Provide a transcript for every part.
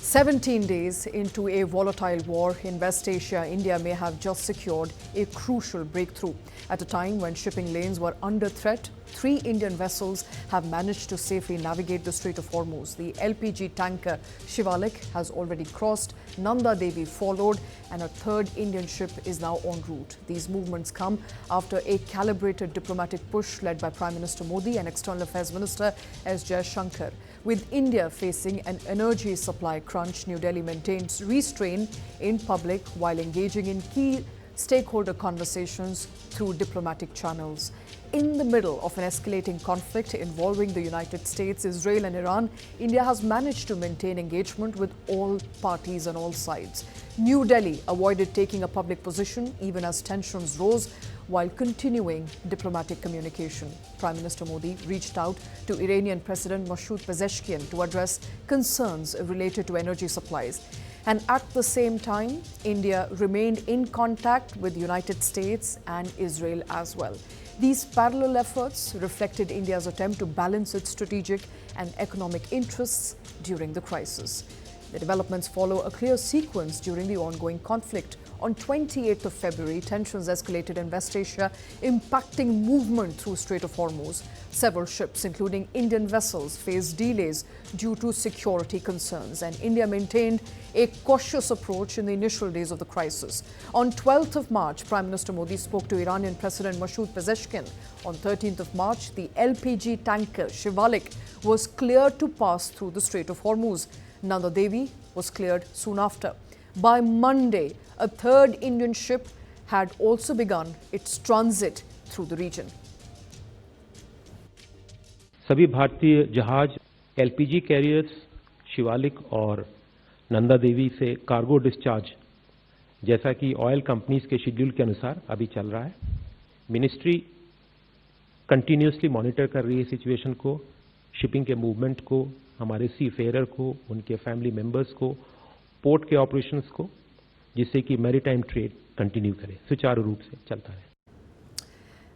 17 days into a volatile war in West Asia, India may have just secured a crucial breakthrough. At a time when shipping lanes were under threat, 3 Indian vessels have managed to safely navigate the Strait of Hormuz. The LPG tanker Shivalik has already crossed, Nanda Devi followed, and a third Indian ship is now en route. These movements come after a calibrated diplomatic push led by Prime Minister Modi and External Affairs Minister S. Jaishankar. With India facing an energy supply crunch, New Delhi maintains restraint in public while engaging in key stakeholder conversations through diplomatic channels. In the middle of an escalating conflict involving the United States, Israel and Iran, India has managed to maintain engagement with all parties on all sides. New Delhi avoided taking a public position even as tensions rose while continuing diplomatic communication. Prime Minister Modi reached out to Iranian President Masoud Pezeshkian to address concerns related to energy supplies. And at the same time, India remained in contact with the United States and Israel as well. These parallel efforts reflected India's attempt to balance its strategic and economic interests during the crisis. The developments follow a clear sequence during the ongoing conflict. On 28th of February, tensions escalated in West Asia, impacting movement through Strait of Hormuz. Several ships, including Indian vessels, faced delays due to security concerns, and India maintained a cautious approach in the initial days of the crisis. On 12th of March, Prime Minister Modi spoke to Iranian President Masoud Pezeshkian. On 13th of March, the LPG tanker Shivalik was cleared to pass through the Strait of Hormuz. Nanda Devi was cleared soon after. By Monday, a third Indian ship had also begun its transit through the region. सभी भारतीय जहाज LPG carriers Shivalik और नंदा देवी से cargo discharge जैसा कि oil companies के schedule के अनुसार अभी चल रहा है। मिनिस्ट्री कंटिन्यूसली मॉनिटर कर रही है सिचुएशन को, शिपिंग के मूवमेंट को, हमारे सी फेयर को, उनके फैमिली मेंबर्स को, पोर्ट के ऑपरेशंस को, जिससे कि मैरीटाइम ट्रेड कंटिन्यू करे, सुचारू रूप से चलता रहे।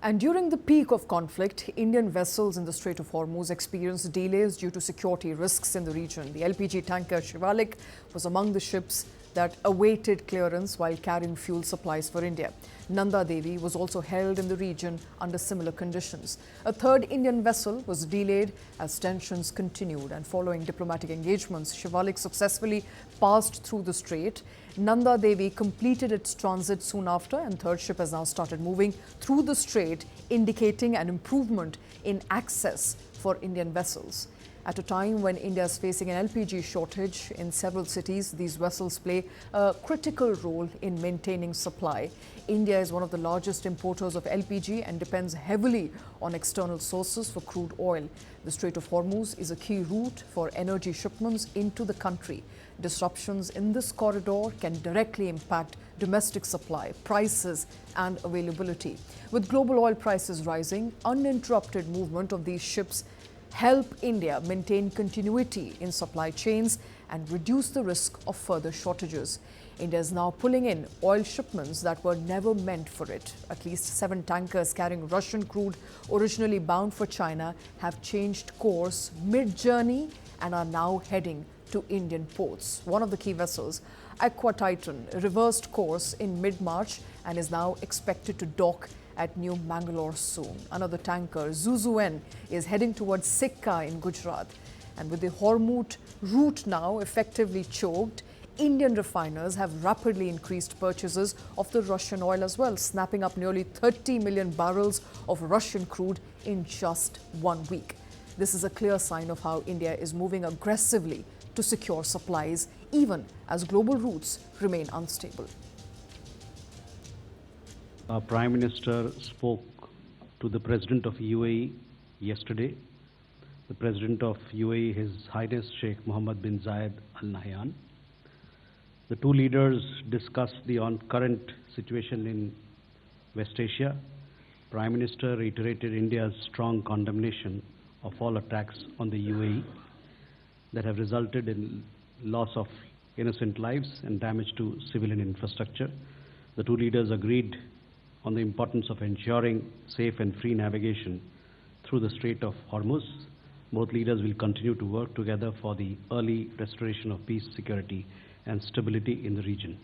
And during the peak of conflict, Indian vessels in the Strait of Hormuz experienced delays due to security risks in the region. The LPG tanker Shivalik was among the ships that awaited clearance while carrying fuel supplies for India. Nanda Devi was also held in the region under similar conditions. A third Indian vessel was delayed as tensions continued, and following diplomatic engagements, Shivalik successfully passed through the strait. Nanda Devi completed its transit soon after, and third ship has now started moving through the strait, indicating an improvement in access for Indian vessels. At a time when India is facing an LPG shortage in several cities, these vessels play a critical role in maintaining supply. India is one of the largest importers of LPG and depends heavily on external sources for crude oil. The Strait of Hormuz is a key route for energy shipments into the country. Disruptions in this corridor can directly impact domestic supply, prices and availability. With global oil prices rising, uninterrupted movement of these ships help India maintain continuity in supply chains and reduce the risk of further shortages. India is now pulling in oil shipments that were never meant for it. At least 7 tankers carrying Russian crude originally bound for China have changed course mid-journey and are now heading to Indian ports. One of the key vessels, Aqua Titan, reversed course in mid-March and is now expected to dock at New Mangalore soon. Another tanker, Zuzuen, is heading towards Sikka in Gujarat. And with the Hormuz route now effectively choked, Indian refiners have rapidly increased purchases of the Russian oil as well, snapping up nearly 30 million barrels of Russian crude in just 1 week. This is a clear sign of how India is moving aggressively to secure supplies, even as global routes remain unstable. Our Prime Minister spoke to the President of UAE yesterday. The President of UAE, His Highness Sheikh Mohammed bin Zayed Al Nahyan. The two leaders discussed the current situation in West Asia. Prime Minister reiterated India's strong condemnation of all attacks on the UAE that have resulted in loss of innocent lives and damage to civilian infrastructure. The two leaders agreed on the importance of ensuring safe and free navigation through the Strait of Hormuz. Both leaders will continue to work together for the early restoration of peace, security, and stability in the region.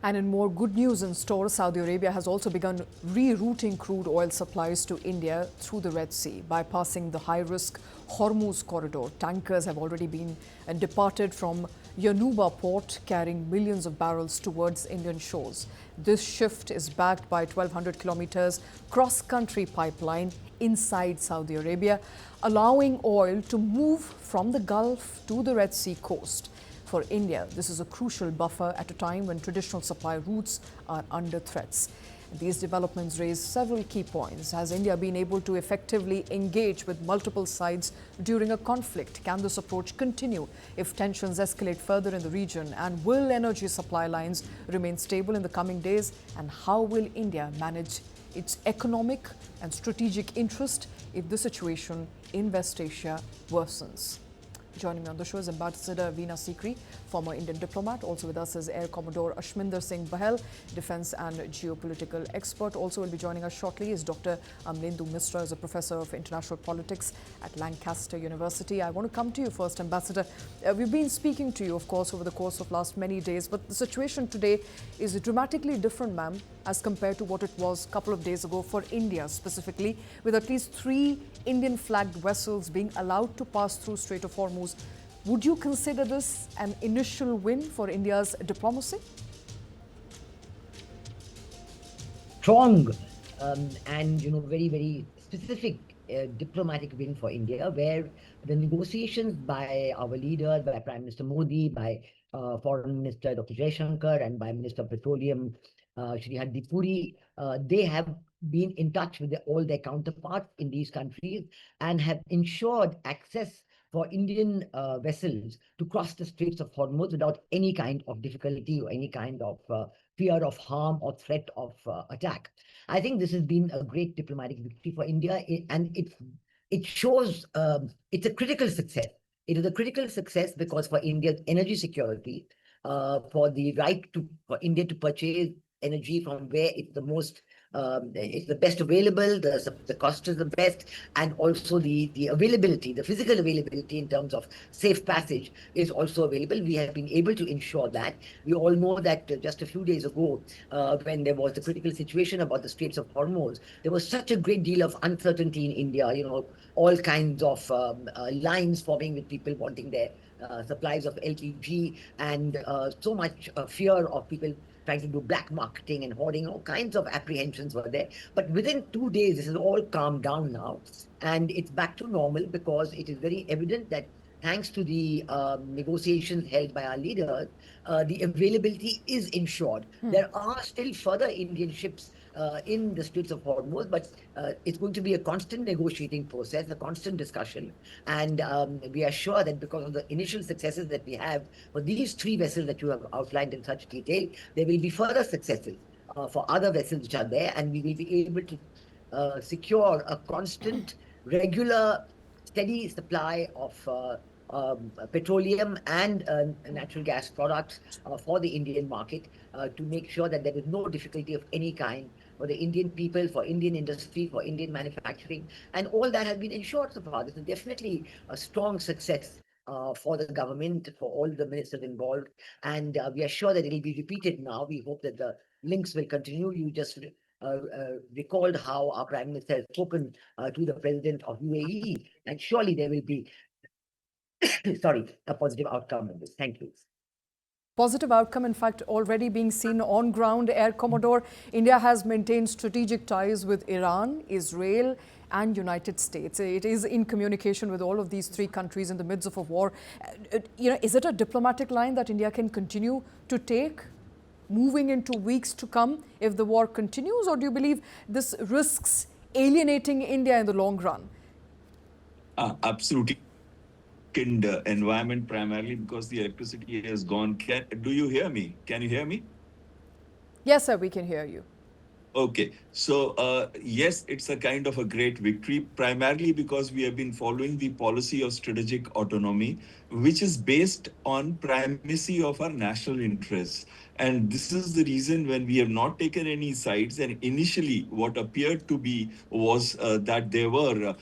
And in more good news in store, Saudi Arabia has also begun rerouting crude oil supplies to India through the Red Sea, bypassing the high-risk Hormuz corridor. Tankers have already been departed from Yanuba port, carrying millions of barrels towards Indian shores. This shift is backed by 1,200 kilometers cross-country pipeline inside Saudi Arabia, allowing oil to move from the Gulf to the Red Sea coast. For India, this is a crucial buffer at a time when traditional supply routes are under threats. These developments raise several key points. Has India been able to effectively engage with multiple sides during a conflict? Can this approach continue if tensions escalate further in the region? And will energy supply lines remain stable in the coming days? And how will India manage its economic and strategic interest if the situation in West Asia worsens? Joining me on the show is Ambassador Veena Sikri, former Indian diplomat. Also with us is Air Commodore Ashminder Singh Bahel, defense and geopolitical expert. Also will be joining us shortly is Dr. Amlendu Misra, is a professor of international politics at Lancaster University. I want to come to you first, Ambassador. We've been speaking to you, of course, over the course of last many days, but the situation today is dramatically different, ma'am, as compared to what it was a couple of days ago for India specifically, with at least 3 Indian-flagged vessels being allowed to pass through Strait of Hormuz. Would you consider this an initial win for India's diplomacy? Strong and very, very specific diplomatic win for India, where the negotiations by our leaders, by Prime Minister Modi, by Foreign Minister Dr. Jaishankar, and by Minister of Petroleum Shri Hardeep Puri, they have been in touch with all their counterparts in these countries and have ensured access for Indian vessels to cross the Straits of Hormuz without any kind of difficulty or any kind of fear of harm or threat of attack. I think this has been a great diplomatic victory for India, and it shows it's a critical success. It is a critical success because for India's energy security, for the right for India to purchase energy from where it's the most it's the best available, the cost is the best, and also the availability, the physical availability in terms of safe passage is also available. We have been able to ensure that. We all know that just a few days ago, when there was the critical situation about the Straits of Hormuz, there was such a great deal of uncertainty in India, all kinds of lines forming with people wanting their supplies of LPG, and so much fear of people trying to do black marketing and hoarding. All kinds of apprehensions were there. But within 2 days, this has all calmed down now. And it's back to normal because it is very evident that thanks to the negotiations held by our leaders, the availability is ensured. There are still further Indian ships in the Straits of Hormuz, but it's going to be a constant negotiating process, a constant discussion. And we are sure that because of the initial successes that we have for these 3 vessels that you have outlined in such detail, there will be further successes for other vessels which are there, and we will be able to secure a constant, regular, steady supply of petroleum and natural gas products for the Indian market to make sure that there is no difficulty of any kind for the Indian people, for Indian industry, for Indian manufacturing, and all that has been ensured so far. This is definitely a strong success for the government, for all the ministers involved, and we are sure that it will be repeated now. We hope that the links will continue. You just recalled how our Prime Minister has spoken to the President of UAE, and surely there will be a positive outcome in this. Thank you. Positive outcome, in fact, already being seen on ground. Air Commodore, India has maintained strategic ties with Iran, Israel, and United States. It is in communication with all of these 3 countries in the midst of a war. Is it a diplomatic line that India can continue to take moving into weeks to come if the war continues, or do you believe this risks alienating India in the long run? Absolutely. Environment primarily because the electricity has gone. Do you hear me? Can you hear me? Yes, sir, we can hear you. Okay, so yes, it's a kind of a great victory, primarily because we have been following the policy of strategic autonomy, which is based on primacy of our national interests. And this is the reason when we have not taken any sides. And initially, what appeared to be was that there were,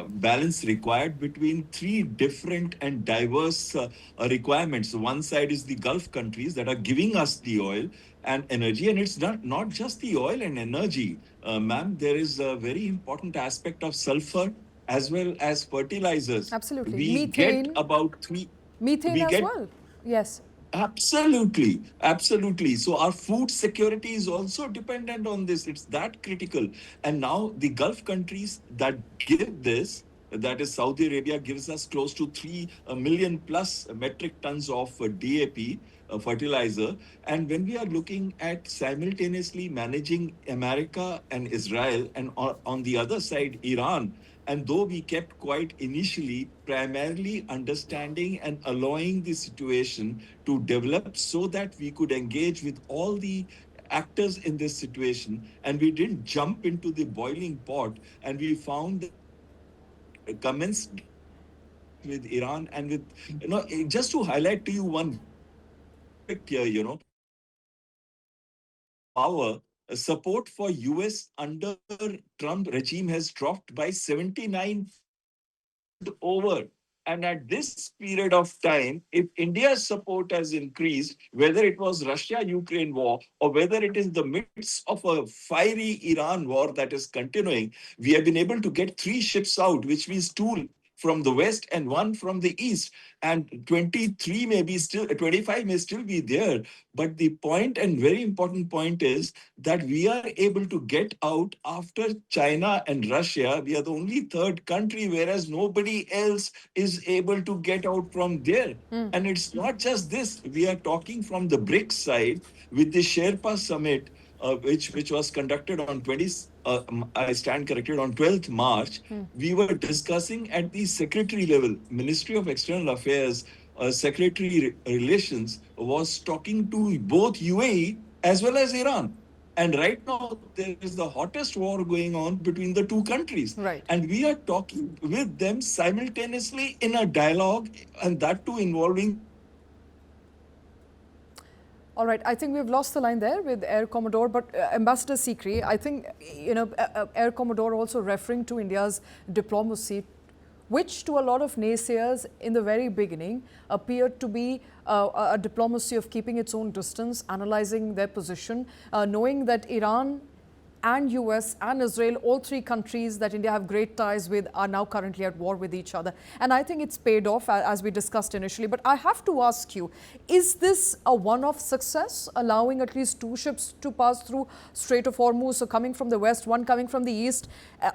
balance required between three different and diverse requirements. One side is the Gulf countries that are giving us the oil and energy, and it's not just the oil and energy, ma'am. There is a very important aspect of sulfur as well as fertilizers. Absolutely. We get Methane, about three. methane We as get well. Yes. Absolutely, absolutely. So our food security is also dependent on this. It's that critical. And now the Gulf countries that give this, that is Saudi Arabia, gives us close to 3 million plus metric tons of DAP fertilizer. And when we are looking at simultaneously managing America and Israel, and on the other side, Iran, and though we kept quiet initially, primarily understanding and allowing the situation to develop so that we could engage with all the actors in this situation, and we didn't jump into the boiling pot, and we found that commence with Iran and with, just to highlight to you one aspect here, power support for US under Trump regime has dropped by 79 over. And at this period of time, if India's support has increased, whether it was Russia-Ukraine war or whether it is the midst of a fiery Iran war that is continuing, we have been able to get 3 ships out, which means 2 from the west and 1 from the east. And 23 may be still, 25 may still be there. But the point, and very important point, is that we are able to get out after China and Russia. We are the only third country, whereas nobody else is able to get out from there. And it's not just this. We are talking from the BRICS side with the Sherpa summit, which was conducted on 20. I stand corrected, on 12th March. We were discussing at the secretary level, Ministry of External Affairs. Secretary Relations was talking to both UAE as well as Iran. And right now, there is the hottest war going on between the two countries. Right. And we are talking with them simultaneously in a dialogue, and that too involving. All right, I think we've lost the line there with Air Commodore, but Ambassador Sikri, I think, Air Commodore also referring to India's diplomacy, which to a lot of naysayers in the very beginning appeared to be a diplomacy of keeping its own distance, analyzing their position, knowing that Iran and US and Israel, all three countries that India have great ties with, are now currently at war with each other. And I think it's paid off, as we discussed initially. But I have to ask you, is this a one-off success, allowing at least 2 ships to pass through Strait of Hormuz, so coming from the west, one coming from the east,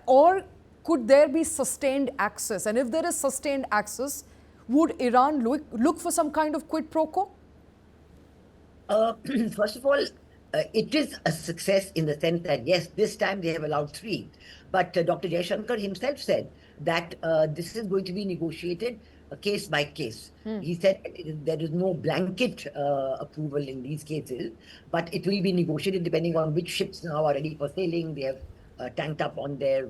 or could there be sustained access? And if there is sustained access, would Iran look for some kind of quid pro quo? First of all, it is a success in the sense that, yes, this time they have allowed 3. But Dr. Jaishankar himself said that this is going to be negotiated case by case. He said there is no blanket approval in these cases, but it will be negotiated depending on which ships now are ready for sailing. They have tanked up on their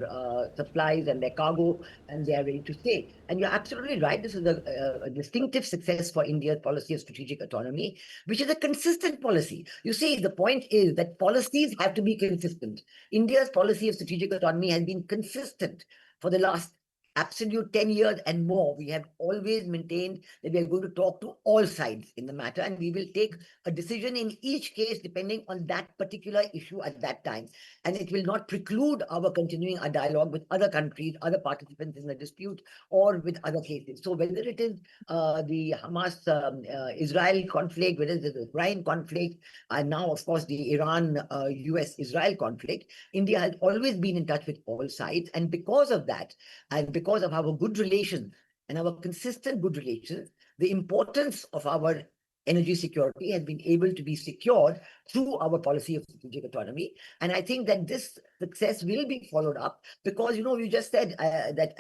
supplies and their cargo, and they are ready to stay. And you're absolutely right. This is a distinctive success for India's policy of strategic autonomy, which is a consistent policy. You see, the point is that policies have to be consistent. India's policy of strategic autonomy has been consistent for the last absolute 10 years and more. We have always maintained that we are going to talk to all sides in the matter, and we will take a decision in each case depending on that particular issue at that time. And it will not preclude our continuing a dialogue with other countries, other participants in the dispute, or with other cases. So whether it is the Hamas-Israel conflict, whether it is the Ukraine conflict, and now, of course, the Iran-US-Israel conflict, India has always been in touch with all sides. And because of that, and because of our good relations and our consistent good relations, the importance of our energy security has been able to be secured through our policy of strategic autonomy. And I think that this success will be followed up because, you just said that,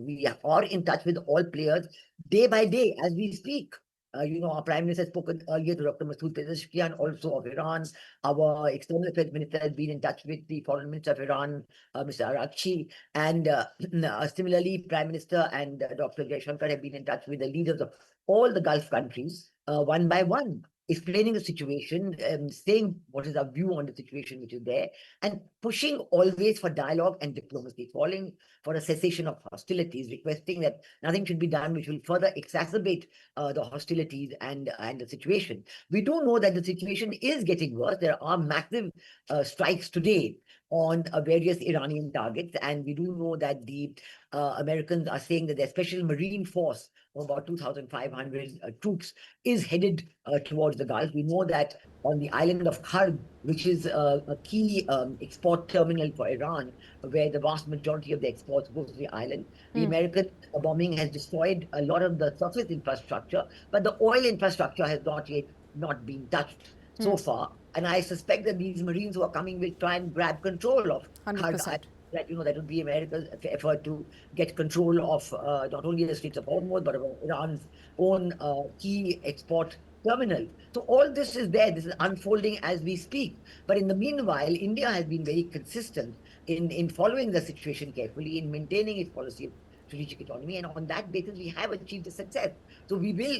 we are in touch with all players day by day as we speak. Our Prime Minister has spoken earlier to Dr. Masood Pezeshkian, also of Iran. Our External Affairs Minister has been in touch with the Foreign Minister of Iran, Mr. Arakchi. And similarly, Prime Minister and Dr. Jaishankar have been in touch with the leaders of all the Gulf countries, one by one, explaining the situation, saying what is our view on the situation which is there, and pushing always for dialogue and diplomacy, calling for a cessation of hostilities, requesting that nothing should be done which will further exacerbate the hostilities and the situation. We do know that the situation is getting worse. There are massive strikes today on various Iranian targets, and we do know that the Americans are saying that their special marine force of about 2,500 troops is headed towards the Gulf. We know that on the island of Kharg, which is a key export terminal for Iran, where the vast majority of the exports goes to the island, the American bombing has destroyed a lot of the surface infrastructure, but the oil infrastructure has not been touched so far. And I suspect that these Marines who are coming will try and grab control of Kharg 100%. that that would be America's effort to get control of not only the Straits of Hormuz, but of Iran's own key export terminal. So all this is there. This is unfolding as we speak. But in the meanwhile, India has been very consistent in following the situation carefully, in maintaining its policy of strategic autonomy, and on that basis, we have achieved a success. So we will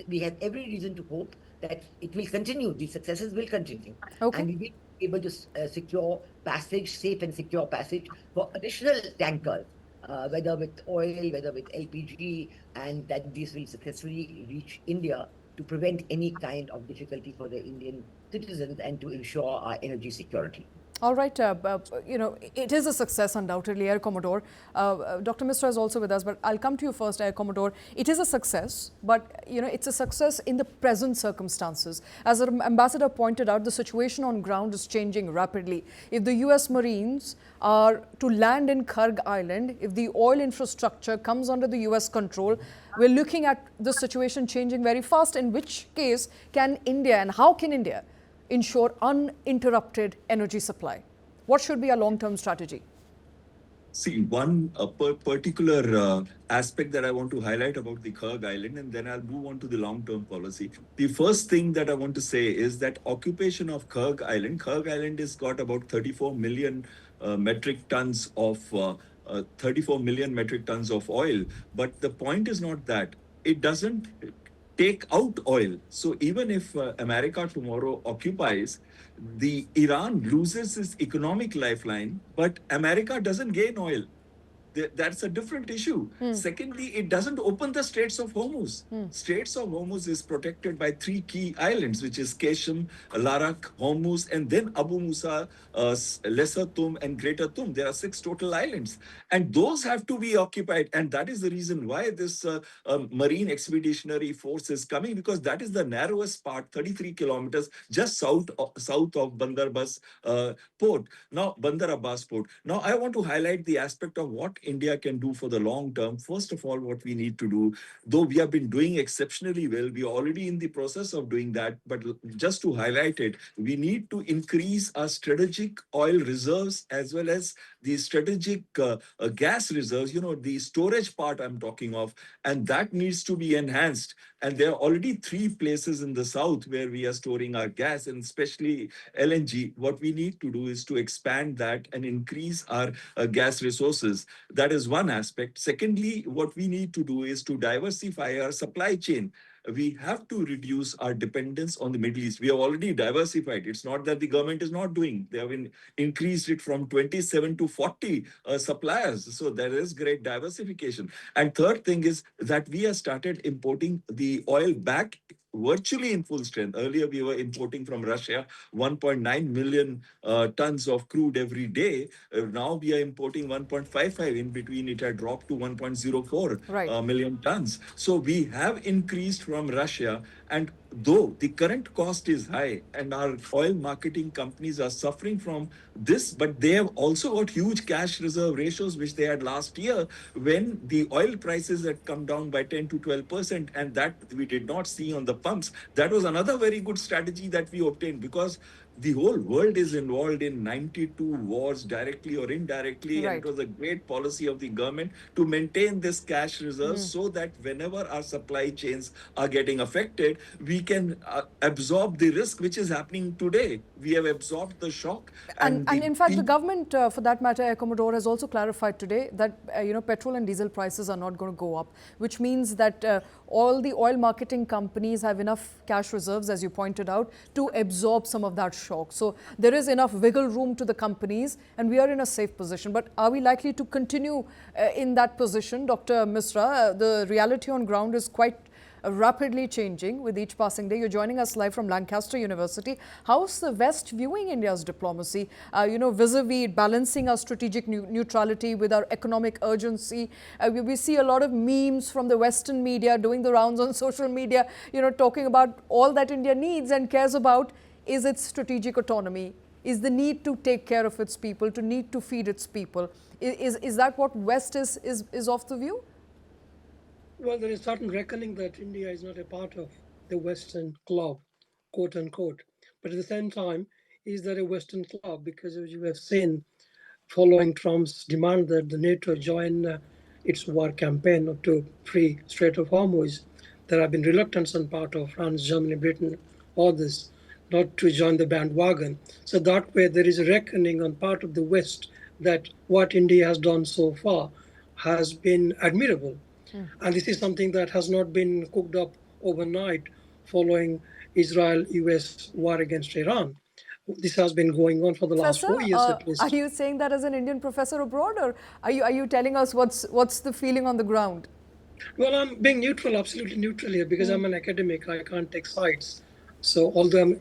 we have every reason to hope that it will continue. These successes will continue. Okay. And we will be able to secure passage, safe and secure passage for additional tankers, whether with oil, whether with LPG, and that these will successfully reach India to prevent any kind of difficulty for the Indian citizens and to ensure our energy security. All right, it is a success undoubtedly, Air Commodore. Dr. Misra is also with us, but I'll come to you first, Air Commodore. It is a success, but it's a success in the present circumstances. As our ambassador pointed out, the situation on ground is changing rapidly. If the US Marines are to land in Kharg Island, if the oil infrastructure comes under the US control, we're looking at the situation changing very fast, in which case can India and how can India ensure uninterrupted energy supply? What should be a long-term strategy? See, one particular aspect that I want to highlight about the Kharg Island, and then I'll move on to the long-term policy. The first thing that I want to say is that occupation of Kharg Island has got about 34 million metric tons of 34 million metric tons of oil. But the point is not that. It doesn't take out oil. So even if America tomorrow occupies, the Iran loses its economic lifeline, but America doesn't gain oil. That's a different issue. Secondly, it doesn't open the Straits of Hormuz. Straits of Hormuz is protected by 3 key islands, which is Keshem, Larak, Hormuz, and then Abu Musa, Lesser Tum, and Greater Tum. There are 6 total islands. And those have to be occupied. And that is the reason why this Marine Expeditionary Force is coming, because that is the narrowest part, 33 kilometers, just south of Bandar Abbas port. Now, Bandar Abbas port. Now, I want to highlight the aspect of what India can do for the long term. First of all, what we need to do, though we have been doing exceptionally well, we are already in the process of doing that, but just to highlight it, we need to increase our strategic oil reserves as well as the strategic gas reserves, the storage part I'm talking of, and that needs to be enhanced. And there are already 3 places in the south where we are storing our gas, and especially LNG. What we need to do is to expand that and increase our gas resources. That is one aspect. Secondly, what we need to do is to diversify our supply chain. We have to reduce our dependence on the Middle East. We have already diversified. It's not that the government is not doing. They have increased it from 27 to 40 suppliers. So there is great diversification. And third thing is that we have started importing the oil back virtually in full strength. Earlier, we were importing from Russia 1.9 million tons of crude every day. Now we are importing 1.55. In between, it had dropped to 1.04 million tons. So we have increased from Russia. And though the current cost is high and our oil marketing companies are suffering from this, but they have also got huge cash reserve ratios, which they had last year when the oil prices had come down by 10 to 12%, and that we did not see on the pumps. That was another very good strategy that we obtained, because the whole world is involved in 92 wars, directly or indirectly, and it Right. was a great policy of the government to maintain this cash reserve so that whenever our supply chains are getting affected, we can absorb the risk which is happening today. We have absorbed the shock, and And the in fact, the peak. government, for that matter, Air Commodore, has also clarified today that petrol and diesel prices are not going to go up, which means that all the oil marketing companies have enough cash reserves, as you pointed out, to absorb some of that shock. So there is enough wiggle room to the companies, and we are in a safe position. But are we likely to continue in that position, Dr. Misra? The reality on ground is quite rapidly changing with each passing day. You're joining us live from Lancaster University. How's the West viewing India's diplomacy, vis-a-vis balancing our strategic neutrality with our economic urgency? We see a lot of memes from the Western media doing the rounds on social media, talking about all that India needs and cares about is its strategic autonomy, is the need to take care of its people, to need to feed its people. Is that what West is of the view? Well, there is certain reckoning that India is not a part of the Western club, quote unquote. But at the same time, is there a Western club? Because as you have seen, following Trump's demand that the NATO join its war campaign to free Strait of Hormuz, there have been reluctance on part of France, Germany, Britain, others, not to join the bandwagon. So that way, there is a reckoning on part of the West that what India has done so far has been admirable. And this is something that has not been cooked up overnight following Israel-US war against Iran. This has been going on for the last Professor, 4 years at are least. you saying that as an Indian professor abroad, or are you telling us what's the feeling on the ground? Well, I'm being neutral, absolutely neutral here, because I'm an academic. I can't take sides. So although I'm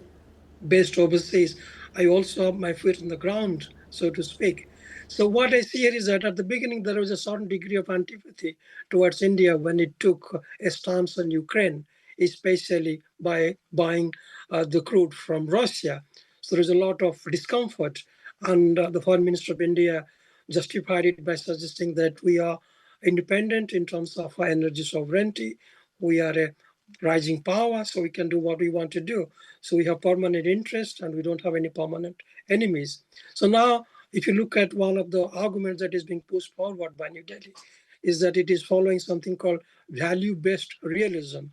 based overseas, I also have my feet on the ground, so to speak. So what I see here is that at the beginning, there was a certain degree of antipathy towards India when it took a stance on Ukraine, especially by buying the crude from Russia. So there's a lot of discomfort. And the foreign minister of India justified it by suggesting that we are independent in terms of our energy sovereignty. We are a rising power, so we can do what we want to do. So we have permanent interest and we don't have any permanent enemies. So now, if you look at one of the arguments that is being pushed forward by New Delhi, is that it is following something called value-based realism.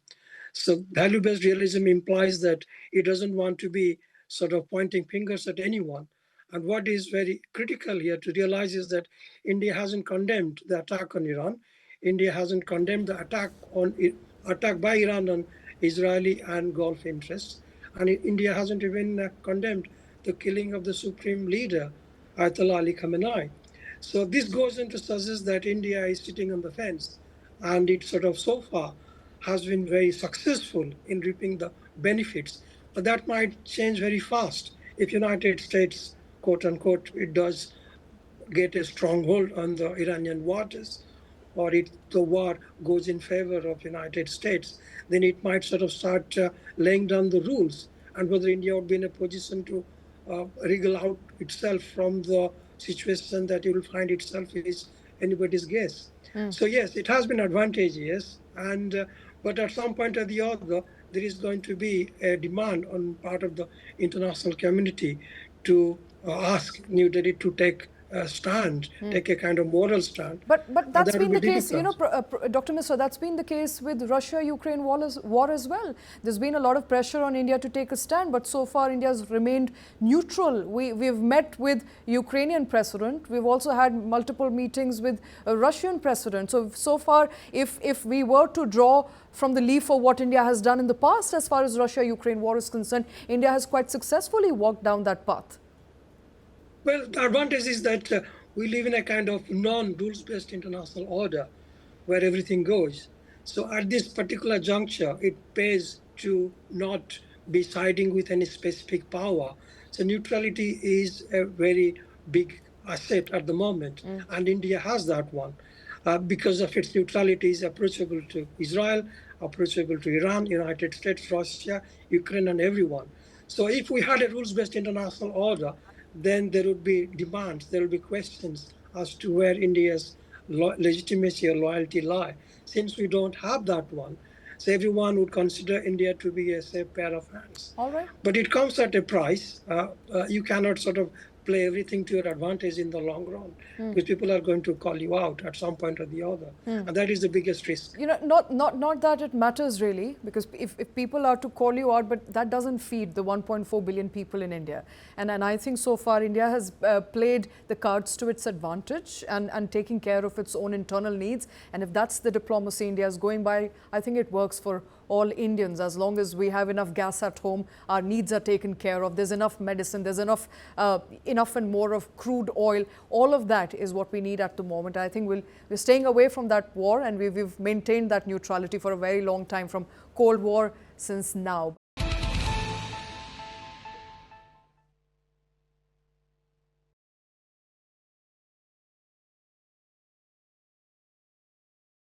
So value-based realism implies that it doesn't want to be sort of pointing fingers at anyone. And what is very critical here to realize is that India hasn't condemned the attack on Iran. India hasn't condemned the attack by Iran on Israeli and Gulf interests. And India hasn't even condemned the killing of the supreme leader, Ayatollah Ali Khamenei. So this goes into suggest that India is sitting on the fence, and it sort of so far has been very successful in reaping the benefits. But that might change very fast if United States, quote unquote, it does get a stronghold on the Iranian waters, or if the war goes in favor of United States, then it might sort of start laying down the rules, and whether India would be in a position to wriggle out itself from the situation that it will find itself is anybody's guess. So yes, it has been advantageous, and but at some point or the other, there is going to be a demand on part of the international community to ask New Delhi to take a stand, take a kind of moral stand. But that's that been will the be case, difficult. Dr. Misra, that's been the case with Russia-Ukraine war as well. There's been a lot of pressure on India to take a stand, but so far India has remained neutral. We've met with Ukrainian president. We've also had multiple meetings with a Russian president. So far, if we were to draw from the leaf of what India has done in the past as far as Russia-Ukraine war is concerned, India has quite successfully walked down that path. Well, the advantage is that we live in a kind of non-rules-based international order where everything goes. So at this particular juncture, it pays to not be siding with any specific power. So neutrality is a very big asset at the moment, and India has that one. Because of its neutrality, is approachable to Israel, approachable to Iran, United States, Russia, Ukraine, and everyone. So if we had a rules-based international order, then there would be demands, there will be questions as to where India's legitimacy or loyalty lie. Since we don't have that one, So everyone would consider India to be a safe pair of hands. All right. But it comes at a price. You cannot sort of play everything to your advantage in the long run, because people are going to call you out at some point or the other. And that is the biggest risk. You know, not that it matters really, because if people are to call you out, but that doesn't feed the 1.4 billion people in India. And I think so far India has played the cards to its advantage and taking care of its own internal needs. And if that's the diplomacy India is going by, I think it works for all Indians. As long as we have enough gas at home, our needs are taken care of, there's enough medicine, there's enough and more of crude oil. All of that is what we need at the moment. I think we're staying away from that war, and we've maintained that neutrality for a very long time, from Cold War since now.